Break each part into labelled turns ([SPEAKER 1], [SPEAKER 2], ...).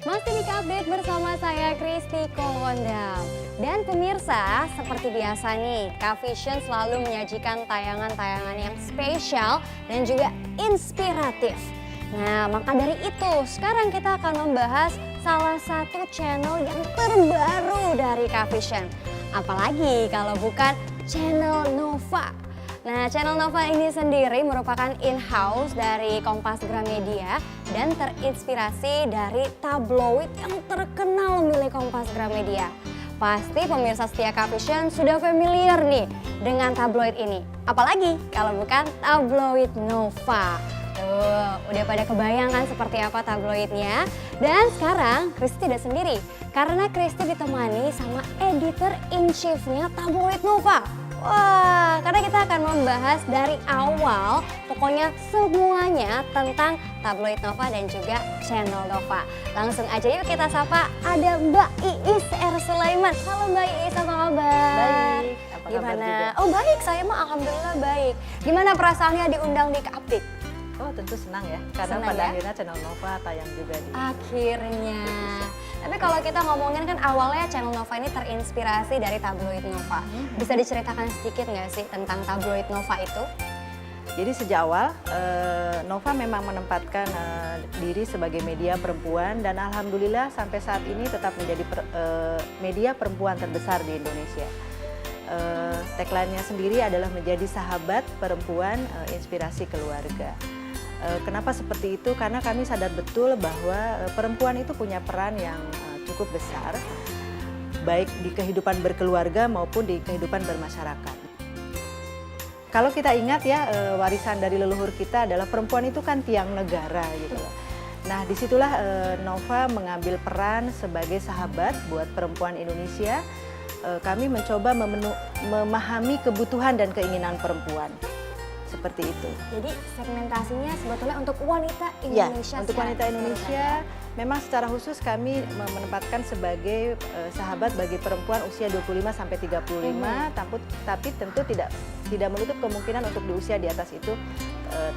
[SPEAKER 1] Masih di Update bersama saya Kristi Kowondam. Dan pemirsa, seperti biasa nih, Kvision selalu menyajikan tayangan-tayangan yang spesial dan juga inspiratif. Nah, maka dari itu sekarang kita akan membahas salah satu channel yang terbaru dari Kvision. Apalagi kalau bukan channel Nova. Nah, channel Nova ini sendiri merupakan in-house dari Kompas Gramedia dan terinspirasi dari tabloid yang terkenal milik Kompas Gramedia. Pasti pemirsa setia Kvision sudah familiar nih dengan tabloid ini. Apalagi kalau bukan tabloid Nova. Tuh, udah pada kebayang kan seperti apa tabloidnya? Dan sekarang Kristi tidak sendiri karena Kristi ditemani sama editor-in-chief-nya tabloid Nova. Wah, karena kita akan membahas dari awal, pokoknya semuanya tentang tabloid Nova dan juga channel Nova. Langsung aja yuk kita sapa, ada Mbak Iis R. Sulaiman. Halo Mbak Iis, apa kabar?
[SPEAKER 2] Baik, apa kabar
[SPEAKER 1] Gimana?
[SPEAKER 2] juga?
[SPEAKER 1] Oh baik, saya mah alhamdulillah baik. Gimana perasaannya diundang di Update?
[SPEAKER 2] Oh tentu senang ya, karena
[SPEAKER 1] Senang
[SPEAKER 2] pada
[SPEAKER 1] ya?
[SPEAKER 2] akhirnya channel Nova tayang juga di
[SPEAKER 1] Akhirnya. Tapi kalau kita ngomongin kan awalnya channel Nova ini terinspirasi dari tabloid Nova. Bisa diceritakan sedikit nggak sih tentang tabloid Nova itu?
[SPEAKER 2] Jadi sejak awal Nova memang menempatkan diri sebagai media perempuan dan alhamdulillah sampai saat ini tetap menjadi media perempuan terbesar di Indonesia. Tagline-nya sendiri adalah menjadi sahabat perempuan, inspirasi keluarga. Kenapa seperti itu? Karena kami sadar betul bahwa perempuan itu punya peran yang cukup besar, baik di kehidupan berkeluarga maupun di kehidupan bermasyarakat. Kalau kita ingat ya, warisan dari leluhur kita adalah perempuan itu kan tiang negara gitu loh. Nah disitulah Nova mengambil peran sebagai sahabat buat perempuan Indonesia. Kami mencoba memahami kebutuhan dan keinginan perempuan. Seperti itu.
[SPEAKER 1] Jadi segmentasinya sebetulnya untuk wanita
[SPEAKER 2] Ya,
[SPEAKER 1] Indonesia.
[SPEAKER 2] untuk wanita Indonesia memang secara khusus kami menempatkan sebagai sahabat bagi perempuan usia 25 sampai 35, tapi tentu tidak menutup kemungkinan untuk di usia di atas itu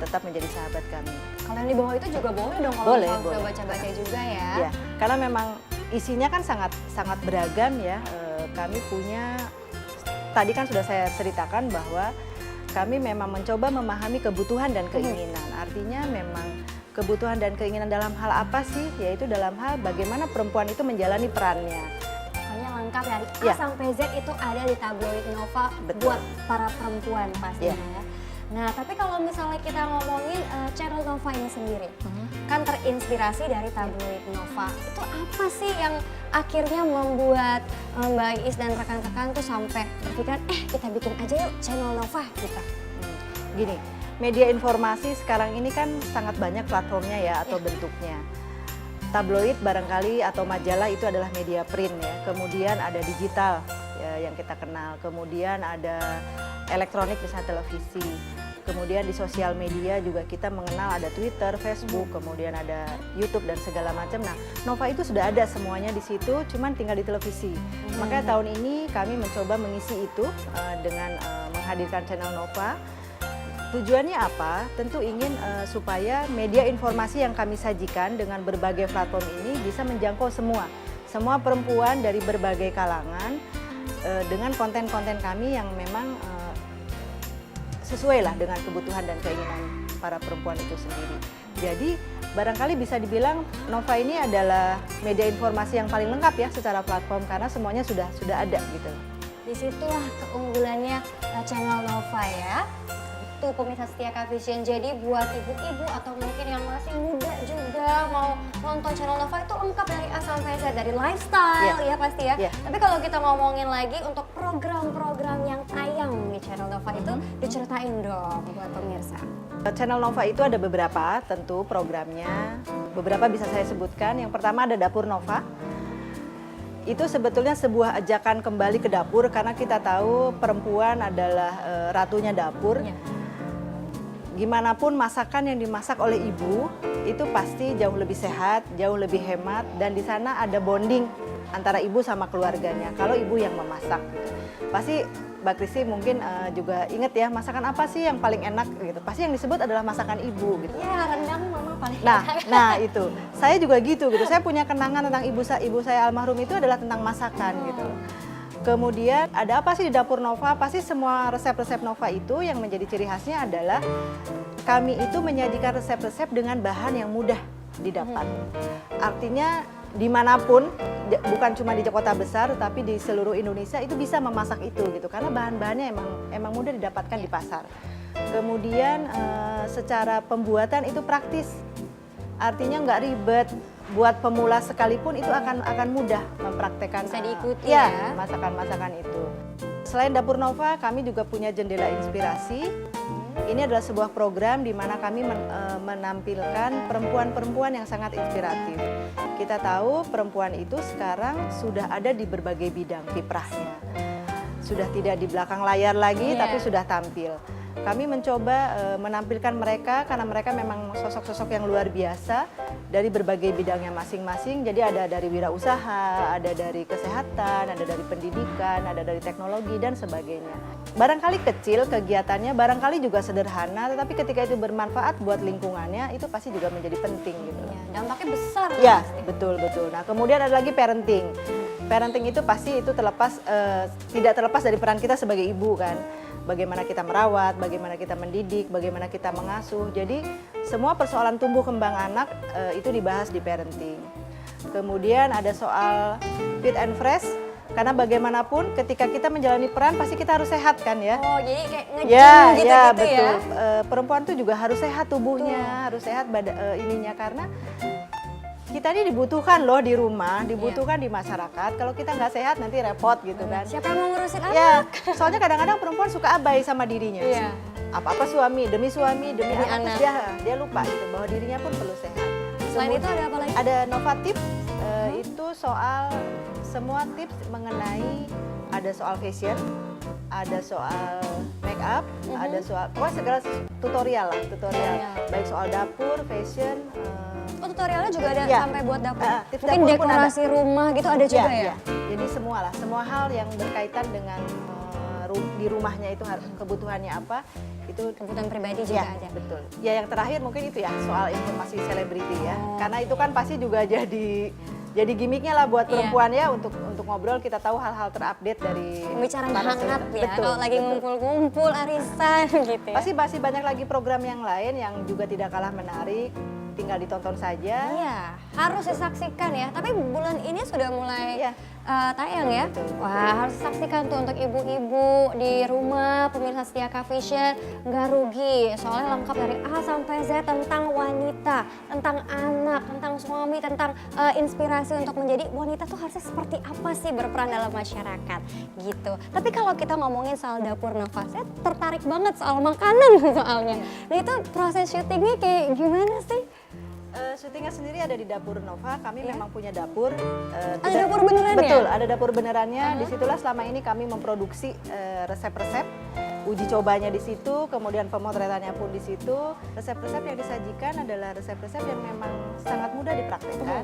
[SPEAKER 2] tetap menjadi sahabat kami.
[SPEAKER 1] Kalau yang di bawah itu juga boleh dong kalau
[SPEAKER 2] Boleh,
[SPEAKER 1] misalnya
[SPEAKER 2] boleh.
[SPEAKER 1] sudah baca-baca juga ya.
[SPEAKER 2] Ya, karena memang isinya kan sangat beragam ya. Kami punya, tadi kan sudah saya ceritakan bahwa kami memang mencoba memahami kebutuhan dan keinginan. Artinya memang kebutuhan dan keinginan dalam hal apa sih? Yaitu dalam hal bagaimana perempuan itu menjalani perannya.
[SPEAKER 1] Pokoknya lengkap dari A
[SPEAKER 2] Ya.
[SPEAKER 1] sampai Z itu ada di tabloid Nova.
[SPEAKER 2] Betul.
[SPEAKER 1] Buat para perempuan pastinya
[SPEAKER 2] Ya.
[SPEAKER 1] ya. Nah, tapi kalau misalnya kita ngomongin channel Nova ini sendiri, kan terinspirasi dari tabloid Nova. Itu apa sih yang akhirnya membuat Mbak Iis dan rekan-rekan tuh sampai berpikiran, kita bikin aja yuk channel Nova gitu.
[SPEAKER 2] Gini, media informasi sekarang ini kan sangat banyak platformnya ya atau bentuknya. Tabloid barangkali atau majalah itu adalah media print ya. Kemudian ada digital ya, yang kita kenal. Kemudian ada elektronik misalnya televisi. Kemudian di sosial media juga kita mengenal ada Twitter, Facebook, kemudian ada YouTube dan segala macam. Nah, Nova itu sudah ada semuanya di situ, cuman tinggal di televisi. Makanya tahun ini kami mencoba mengisi itu dengan menghadirkan channel Nova. Tujuannya apa? Tentu ingin supaya media informasi yang kami sajikan dengan berbagai platform ini bisa menjangkau semua perempuan dari berbagai kalangan dengan konten-konten kami yang memang sesuai lah dengan kebutuhan dan keinginan para perempuan itu sendiri. Jadi barangkali bisa dibilang Nova ini adalah media informasi yang paling lengkap ya secara platform karena semuanya sudah ada gitu.
[SPEAKER 1] Disitulah keunggulannya channel Nova ya. Itu pemirsa setia Kvision. Jadi buat ibu-ibu atau mungkin yang masih muda juga mau nonton channel Nova itu lengkap dari A sampai Z, dari lifestyle ya pasti ya. Tapi kalau kita ngomongin lagi untuk program-program yang tayang di channel Nova itu diceritain dong buat pemirsa.
[SPEAKER 2] Channel Nova itu ada beberapa tentu programnya. Beberapa bisa saya sebutkan. Yang pertama ada Dapur Nova. Itu sebetulnya sebuah ajakan kembali ke dapur karena kita tahu perempuan adalah ratunya dapur. Gimana pun masakan yang dimasak oleh ibu itu pasti jauh lebih sehat, jauh lebih hemat dan di sana ada bonding antara ibu sama keluarganya. Kalau ibu yang memasak, gitu. Pasti Mbak Kristi mungkin juga inget ya, masakan apa sih yang paling enak gitu. Pasti yang disebut adalah masakan ibu gitu.
[SPEAKER 1] Ya, rendang mama paling
[SPEAKER 2] Nah itu, saya juga gitu. Saya punya kenangan tentang ibu saya almarhum itu adalah tentang masakan gitu. Kemudian ada apa sih di dapur Nova? Pasti semua resep-resep Nova itu yang menjadi ciri khasnya adalah kami itu menyajikan resep-resep dengan bahan yang mudah didapat. Artinya dimanapun, bukan cuma di kota besar, tapi di seluruh Indonesia itu bisa memasak itu gitu, karena bahan-bahannya emang mudah didapatkan di pasar. Kemudian secara pembuatan itu praktis, artinya nggak ribet. Buat pemula sekalipun itu akan mudah mempraktekkan
[SPEAKER 1] bisa diikuti ya
[SPEAKER 2] masakan-masakan itu. Selain Dapur Nova, kami juga punya Jendela Inspirasi. Ini adalah sebuah program di mana kami menampilkan perempuan-perempuan yang sangat inspiratif. Kita tahu perempuan itu sekarang sudah ada di berbagai bidang kiprahnya. Sudah tidak di belakang layar lagi, tapi sudah tampil. Kami mencoba menampilkan mereka karena mereka memang sosok-sosok yang luar biasa dari berbagai bidangnya masing-masing. Jadi ada dari wirausaha, ada dari kesehatan, ada dari pendidikan, ada dari teknologi dan sebagainya. Barangkali kecil kegiatannya, barangkali juga sederhana, tetapi ketika itu bermanfaat buat lingkungannya, itu pasti juga menjadi penting gitu.
[SPEAKER 1] Ya, dampaknya besar.
[SPEAKER 2] Ya, betul. Nah, kemudian ada lagi parenting. Parenting itu pasti itu tidak terlepas dari peran kita sebagai ibu kan. Bagaimana kita merawat, bagaimana kita mendidik, bagaimana kita mengasuh. Jadi semua persoalan tumbuh kembang anak itu dibahas di parenting. Kemudian ada soal fit and fresh, karena bagaimanapun ketika kita menjalani peran pasti kita harus sehat kan ya.
[SPEAKER 1] Oh, jadi kayak nge-gym gitu
[SPEAKER 2] ya.
[SPEAKER 1] Betul.
[SPEAKER 2] Perempuan tuh juga harus sehat tubuhnya, harus sehat ininya, karena kita ini dibutuhkan loh di rumah, dibutuhkan di masyarakat. Kalau kita nggak sehat nanti repot gitu kan.
[SPEAKER 1] Siapa yang mau ngurusin anak?
[SPEAKER 2] Ya, soalnya kadang-kadang perempuan suka abai sama dirinya.
[SPEAKER 1] Iya.
[SPEAKER 2] Apa-apa demi suami, demi anak,
[SPEAKER 1] anak.
[SPEAKER 2] terus dia lupa gitu bahwa dirinya pun perlu sehat.
[SPEAKER 1] Selain itu ada apa lagi?
[SPEAKER 2] Ada Nova Tips, itu soal semua tips mengenai, ada soal fashion, ada soal make up, ada soal pokoknya segala tutorial lah, baik soal dapur, fashion.
[SPEAKER 1] Oh, tutorialnya juga ada sampai buat dapur.
[SPEAKER 2] Tips
[SPEAKER 1] Mungkin
[SPEAKER 2] dapur pun
[SPEAKER 1] dekorasi rumah gitu ada juga ya?
[SPEAKER 2] Jadi semua hal yang berkaitan dengan di rumahnya itu kebutuhannya apa, itu
[SPEAKER 1] kebutuhan pribadi juga ada.
[SPEAKER 2] Betul. Ya, yang terakhir mungkin itu ya soal informasi selebriti ya. Karena itu kan pasti juga jadi gimmicknya lah buat perempuan ya, untuk ngobrol kita tahu hal-hal terupdate dari
[SPEAKER 1] pembicaraan hangat ya.
[SPEAKER 2] Betul,
[SPEAKER 1] kalau lagi ngumpul-ngumpul arisan gitu ya.
[SPEAKER 2] Pasti masih banyak lagi program yang lain yang juga tidak kalah menarik. Tinggal ditonton saja.
[SPEAKER 1] Iya, harus disaksikan ya. Tapi bulan ini sudah mulai tayang ya.
[SPEAKER 2] Betul.
[SPEAKER 1] Wah, harus disaksikan tuh untuk ibu-ibu di rumah, pemirsa setia Cavision, nggak rugi. Soalnya lengkap dari A sampai Z tentang wanita, tentang anak, tentang suami, tentang inspirasi untuk menjadi wanita tuh harusnya seperti apa sih berperan dalam masyarakat gitu. Tapi kalau kita ngomongin soal Dapur Nova, saya tertarik banget soal makanan soalnya. Nah itu proses syutingnya kayak gimana sih?
[SPEAKER 2] Syutingnya sendiri ada di Dapur Nova. Kami memang punya dapur.
[SPEAKER 1] Ada dapur beneran
[SPEAKER 2] Betul,
[SPEAKER 1] ya?
[SPEAKER 2] ada dapur benerannya. Disitulah selama ini kami memproduksi resep-resep. Uji cobanya di situ, kemudian pemotretannya pun di situ. Resep-resep yang disajikan adalah resep-resep yang memang sangat mudah dipraktekkan.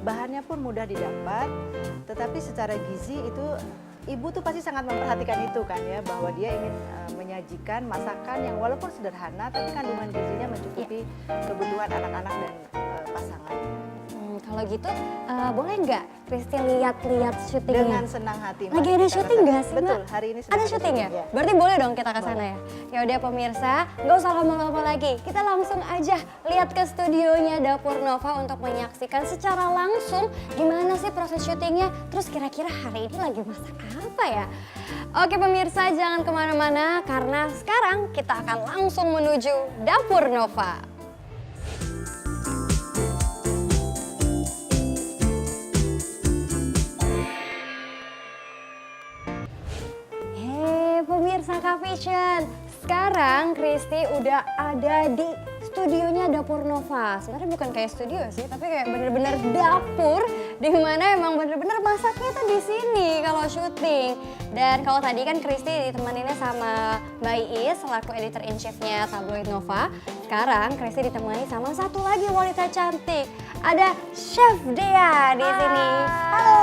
[SPEAKER 2] Bahannya pun mudah didapat, tetapi secara gizi itu ibu tuh pasti sangat memperhatikan itu kan ya, bahwa dia ingin menyajikan masakan yang walaupun sederhana tapi kandungan gizinya mencukupi kebutuhan anak-anak dan pasangan.
[SPEAKER 1] Kalau gitu boleh nggak Kristi lihat-lihat syutingnya?
[SPEAKER 2] Dengan senang hati.
[SPEAKER 1] Lagi ada syuting nggak sih, Mbak?
[SPEAKER 2] Betul, hari ini
[SPEAKER 1] ada syuting ya? Berarti boleh dong kita ke sana ya? Ya udah pemirsa, nggak usah lama-lama lagi. Kita langsung aja lihat ke studionya Dapur Nova untuk menyaksikan secara langsung gimana sih proses syutingnya. Terus kira-kira hari ini lagi masak apa ya? Oke pemirsa, jangan kemana-mana karena sekarang kita akan langsung menuju Dapur Nova. Pemirsa Cavision, sekarang Kristi udah ada di studionya Dapur Nova. Sebenarnya bukan kayak studio sih, tapi kayak bener-bener dapur di mana emang bener-bener masaknya tuh di sini kalau syuting. Dan kalau tadi kan Kristi ditemeninnya sama Mbak Iis selaku editor in chiefnya Tabloid Nova. Sekarang Kristi ditemani sama satu lagi wanita cantik. Ada Chef Dea di sini. Halo.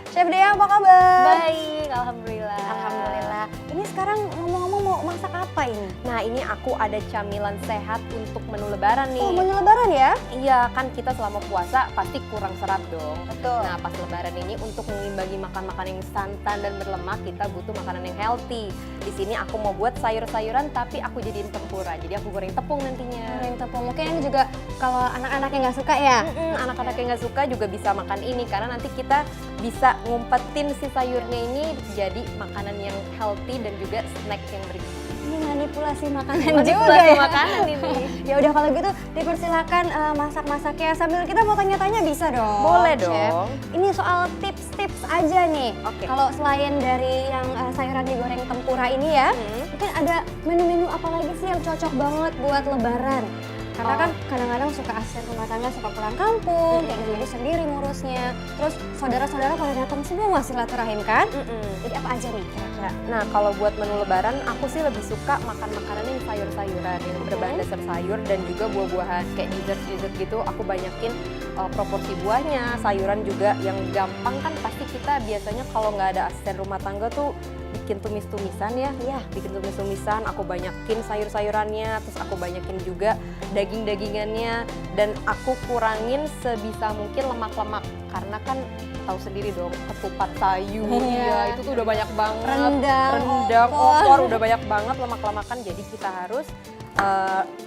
[SPEAKER 1] Chef Dea apa kabar?
[SPEAKER 3] Baik, alhamdulillah.
[SPEAKER 1] Alhamdulillah. Ini sekarang ngomong-ngomong mau masak apa ini?
[SPEAKER 3] Nah, ini aku ada camilan sehat untuk menu lebaran nih.
[SPEAKER 1] Oh, menu lebaran ya?
[SPEAKER 3] Iya, kan kita selama puasa pasti kurang serat dong.
[SPEAKER 1] Betul.
[SPEAKER 3] Nah, pas lebaran ini untuk mengimbangi makan-makan yang santan dan berlemak, kita butuh makanan yang healthy. Di sini aku mau buat sayur-sayuran tapi aku jadiin tempura. Jadi aku goreng tepung nantinya.
[SPEAKER 1] Goreng tepung. Mungkin ini juga kalau anak-anak yang nggak suka ya?
[SPEAKER 3] Anak-anak yang nggak suka juga bisa makan ini karena nanti kita bisa ngumpetin si sayurnya ini jadi makanan yang healthy dan juga snack yang bergizi.
[SPEAKER 1] Ini manipulasi makanan juga
[SPEAKER 3] Manipulasi
[SPEAKER 1] ya?
[SPEAKER 3] makanan ini.
[SPEAKER 1] Ya udah kalau gitu dipersilakan masak-masaknya sambil kita mau tanya-tanya bisa dong.
[SPEAKER 3] Boleh
[SPEAKER 1] Chef.
[SPEAKER 3] dong.
[SPEAKER 1] Ini soal tips-tips aja nih.
[SPEAKER 3] Oke.
[SPEAKER 1] Kalau selain dari yang sayuran digoreng tempura ini ya, mungkin ada menu-menu apa lagi sih yang cocok banget buat lebaran? Karena kan kadang-kadang suka asisten rumah tangga suka pulang kampung, kayak gitu, jadi sendiri ngurusnya. Terus saudara-saudara pada datang semua silaturahim kan? Jadi apa aja nih kira-kira?
[SPEAKER 3] Nah, kalau buat menu lebaran, aku sih lebih suka makan makanan yang sayur-sayuran, yang berbahan dasar sayur dan juga buah-buahan. Kayak dessert gitu, aku banyakin proporsi buahnya, sayuran juga yang gampang kan pasti kita biasanya kalau nggak ada asisten rumah tangga tuh bikin tumis-tumisan ya.
[SPEAKER 1] Iya.
[SPEAKER 3] Bikin tumis-tumisan, aku banyakin sayur-sayurannya, terus aku banyakin juga daging-dagingannya, dan aku kurangin sebisa mungkin lemak-lemak. Karena kan tahu sendiri dong, ketupat sayur, ya itu tuh udah banyak banget.
[SPEAKER 1] Rendang,
[SPEAKER 3] Opor, udah banyak banget lemak-lemakan. Jadi kita harus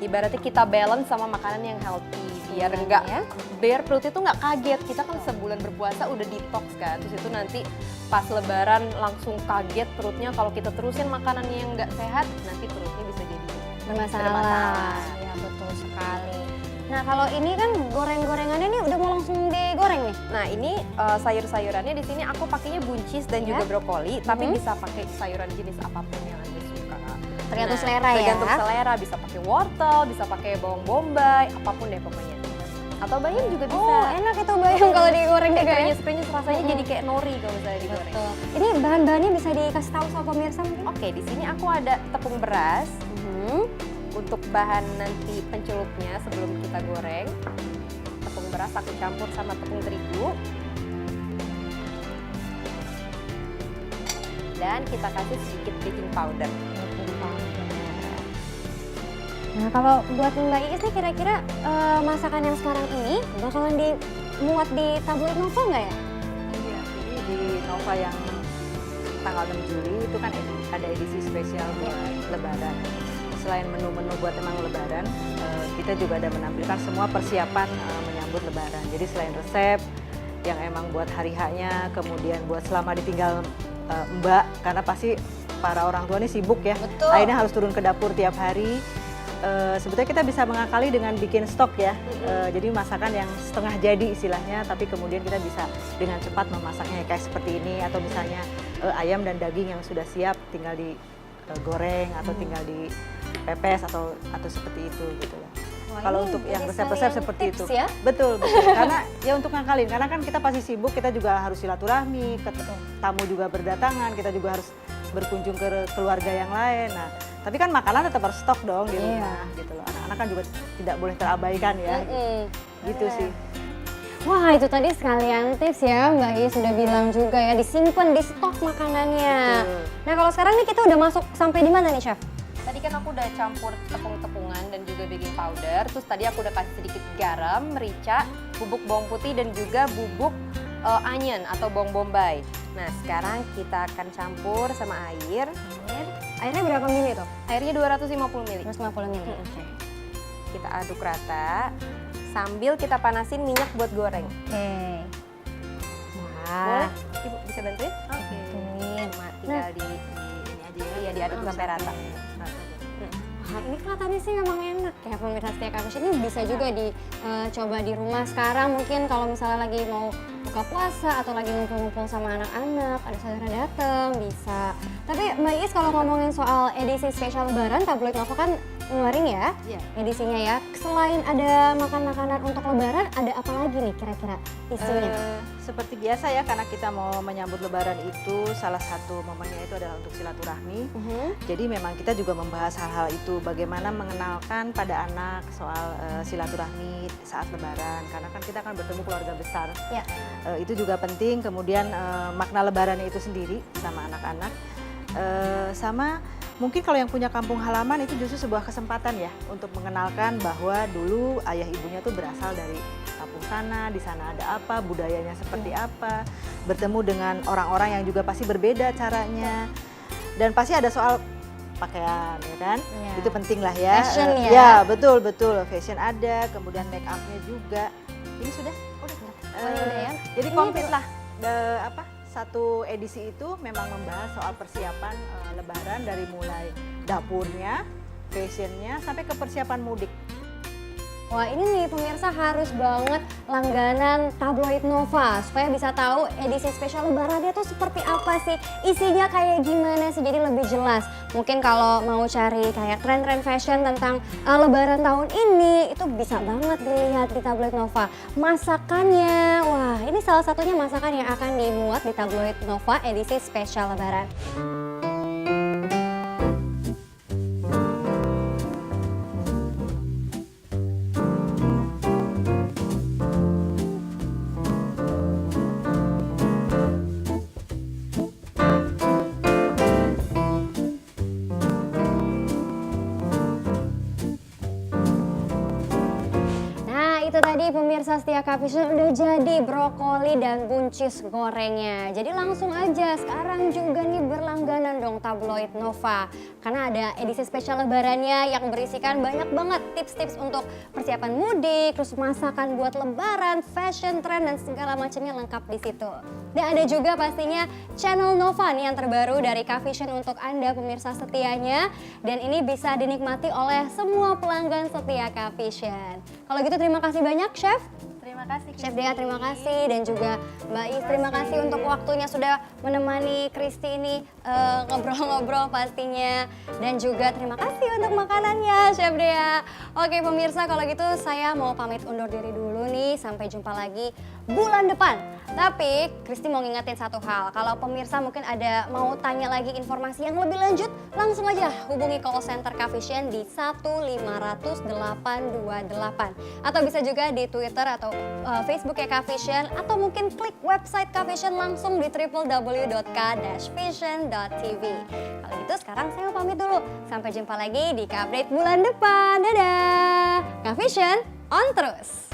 [SPEAKER 3] ibaratnya kita balance sama makanan yang healthy biar enggak
[SPEAKER 1] ya.
[SPEAKER 3] biar perut itu nggak kaget. Kita kan sebulan berpuasa udah detox kan, terus itu nanti pas lebaran langsung kaget perutnya. Kalau kita terusin makanan yang nggak sehat, nanti perutnya bisa jadi
[SPEAKER 1] Bermasalah. Ya betul sekali. Nah kalau ini kan goreng-gorengannya nih udah mau langsung digoreng nih.
[SPEAKER 3] Nah ini sayur-sayurannya di sini aku pakainya buncis dan juga brokoli, tapi bisa pakai sayuran jenis apapun yang Anda suka.
[SPEAKER 1] Tergantung selera ya.
[SPEAKER 3] Tergantung selera, bisa pakai wortel, bisa pakai bawang bombay, apapun deh pokoknya. Atau bayam juga bisa.
[SPEAKER 1] Oh enak itu bayam kalau digoreng juga ya.
[SPEAKER 3] Krenyes-krenyes rasanya jadi kayak nori kalau misalnya digoreng.
[SPEAKER 1] Betul. Ini bahan-bahannya bisa dikasih tahu sama pemirsa mungkin?
[SPEAKER 3] Oke, di sini aku ada tepung beras. Untuk bahan nanti pencelupnya sebelum kita goreng, tepung beras aku campur sama tepung terigu. Dan kita kasih sedikit baking powder.
[SPEAKER 1] Nah kalau buat Mbak Iis nih kira-kira masakan yang sekarang ini bakalan dimuat di Tabloid Nova nggak ya?
[SPEAKER 2] Iya, jadi di Nova yang tanggal 6 Juli itu kan ada edisi spesial buat Lebaran. Selain menu-menu buat emang Lebaran, kita juga ada menampilkan semua persiapan menyambut Lebaran. Jadi selain resep yang emang buat hari H-nya, kemudian buat selama ditinggal Mbak, karena pasti para orang tua ini sibuk ya.
[SPEAKER 1] Betul.
[SPEAKER 2] Akhirnya harus turun ke dapur tiap hari. Sebetulnya kita bisa mengakali dengan bikin stok ya. Jadi masakan yang setengah jadi istilahnya, tapi kemudian kita bisa dengan cepat memasaknya kayak seperti ini, atau misalnya ayam dan daging yang sudah siap tinggal digoreng atau tinggal dipepes atau seperti itu gitu loh. Kalau untuk yang resep-resep seperti itu,
[SPEAKER 1] ya?
[SPEAKER 2] betul. Karena ya untuk ngakalin, karena kan kita pasti sibuk, kita juga harus silaturahmi, tamu juga berdatangan, kita juga harus berkunjung ke keluarga yang lain. Nah, tapi kan makanan tetap harus stok dong di rumah gitu loh. Anak-anak kan juga tidak boleh terabaikan ya. Gitu sih.
[SPEAKER 1] Wah itu tadi sekalian tips ya Mbak Iis sudah bilang juga ya, disimpan di stok makanannya.
[SPEAKER 2] Betul.
[SPEAKER 1] Nah kalau sekarang nih kita udah masuk sampai di mana nih Chef?
[SPEAKER 3] Tadi kan aku udah campur tepung-tepungan dan juga baking powder. Terus tadi aku udah kasih sedikit garam, merica, bubuk bawang putih dan juga bubuk onion atau bawang bombay. Nah sekarang kita akan campur sama air.
[SPEAKER 1] Airnya berapa mili tuh?
[SPEAKER 3] Airnya 250 ml.
[SPEAKER 1] 150 mili. Oke.
[SPEAKER 3] Kita aduk rata sambil kita panasin minyak buat goreng.
[SPEAKER 1] Oke.
[SPEAKER 3] Boleh? Ibu bisa bantuin?
[SPEAKER 1] Bantuin.
[SPEAKER 3] Tinggal di ini aja ya, ya diaduk sampai rata.
[SPEAKER 1] Wah, ini kelihatannya sih memang enak ya pemirsa setia Cafe. Ini bisa juga dicoba di rumah sekarang. Mungkin kalau misalnya lagi mau buka puasa atau lagi ngumpul-ngumpul sama anak-anak, ada saudara datang, bisa. Tapi Mbak Is kalau ngomongin soal edisi spesial Lebaran, Tabloid Nova kan ngeluarin ya
[SPEAKER 2] Iya.
[SPEAKER 1] edisinya ya. Selain ada makan-makanan untuk Lebaran, ada apa lagi nih kira-kira isinya?
[SPEAKER 2] Seperti biasa ya, karena kita mau menyambut Lebaran itu salah satu momennya itu adalah untuk silaturahmi. Jadi memang kita juga membahas hal-hal itu, bagaimana mengenalkan pada anak soal silaturahmi saat Lebaran, karena kan kita akan bertemu keluarga besar.
[SPEAKER 1] Ya.
[SPEAKER 2] Itu juga penting. Kemudian makna Lebarannya itu sendiri sama anak-anak. Sama mungkin kalau yang punya kampung halaman itu justru sebuah kesempatan ya untuk mengenalkan bahwa dulu ayah ibunya tuh berasal dari kampung sana, di sana ada apa, budayanya seperti apa, bertemu dengan orang-orang yang juga pasti berbeda caranya, dan pasti ada soal pakaian ya kan,
[SPEAKER 1] Iya.
[SPEAKER 2] itu penting lah ya.
[SPEAKER 1] Fashion ya.
[SPEAKER 2] Ya betul, fashion ada, kemudian make upnya juga. Ini sudah?
[SPEAKER 1] Udah ya.
[SPEAKER 2] Jadi
[SPEAKER 1] Ini
[SPEAKER 2] komplit
[SPEAKER 1] tuh-
[SPEAKER 2] lah. Satu edisi itu memang membahas soal persiapan Lebaran dari mulai dapurnya, fashionnya, sampai ke persiapan mudik.
[SPEAKER 1] Wah ini nih pemirsa harus banget langganan Tabloid Nova supaya bisa tahu edisi spesial Lebarannya tuh seperti apa sih, isinya kayak gimana sih, jadi lebih jelas. Mungkin kalau mau cari kayak tren-tren fashion tentang Lebaran tahun ini itu bisa banget dilihat di Tabloid Nova. Masakannya, wah ini salah satunya masakan yang akan dimuat di Tabloid Nova edisi spesial Lebaran. Itu tadi pemirsa setia Cavision udah jadi brokoli dan buncis gorengnya. Jadi langsung aja sekarang juga nih berlangganan dong Tabloid Nova. Karena ada edisi spesial Lebarannya yang berisikan banyak banget tips-tips untuk persiapan mudik, terus masakan buat Lebaran, fashion, trend dan segala macamnya lengkap di situ. Dan ada juga pastinya channel Nova nih yang terbaru dari Cavision untuk Anda pemirsa setianya. Dan ini bisa dinikmati oleh semua pelanggan setia Cavision. Kalau gitu terima kasih banyak Chef.
[SPEAKER 3] Terima kasih.
[SPEAKER 1] Chef Dea terima kasih, dan juga Mbak Is terima kasih untuk waktunya sudah menemani Kristi ini ngobrol-ngobrol pastinya. Dan juga terima kasih untuk makanannya Chef Dea. Oke pemirsa kalau gitu saya mau pamit undur diri dulu nih, sampai jumpa lagi bulan depan. Tapi Kristi mau ngingetin satu hal, kalau pemirsa mungkin ada mau tanya lagi informasi yang lebih lanjut, langsung aja hubungi call center Cavision di 1500828. Atau bisa juga di Twitter atau Facebook ya Cavision, atau mungkin klik website Cavision langsung di www.k-vision.tv. Kalau gitu sekarang saya mau pamit dulu, sampai jumpa lagi di Update bulan depan. Dadah! Cavision on terus!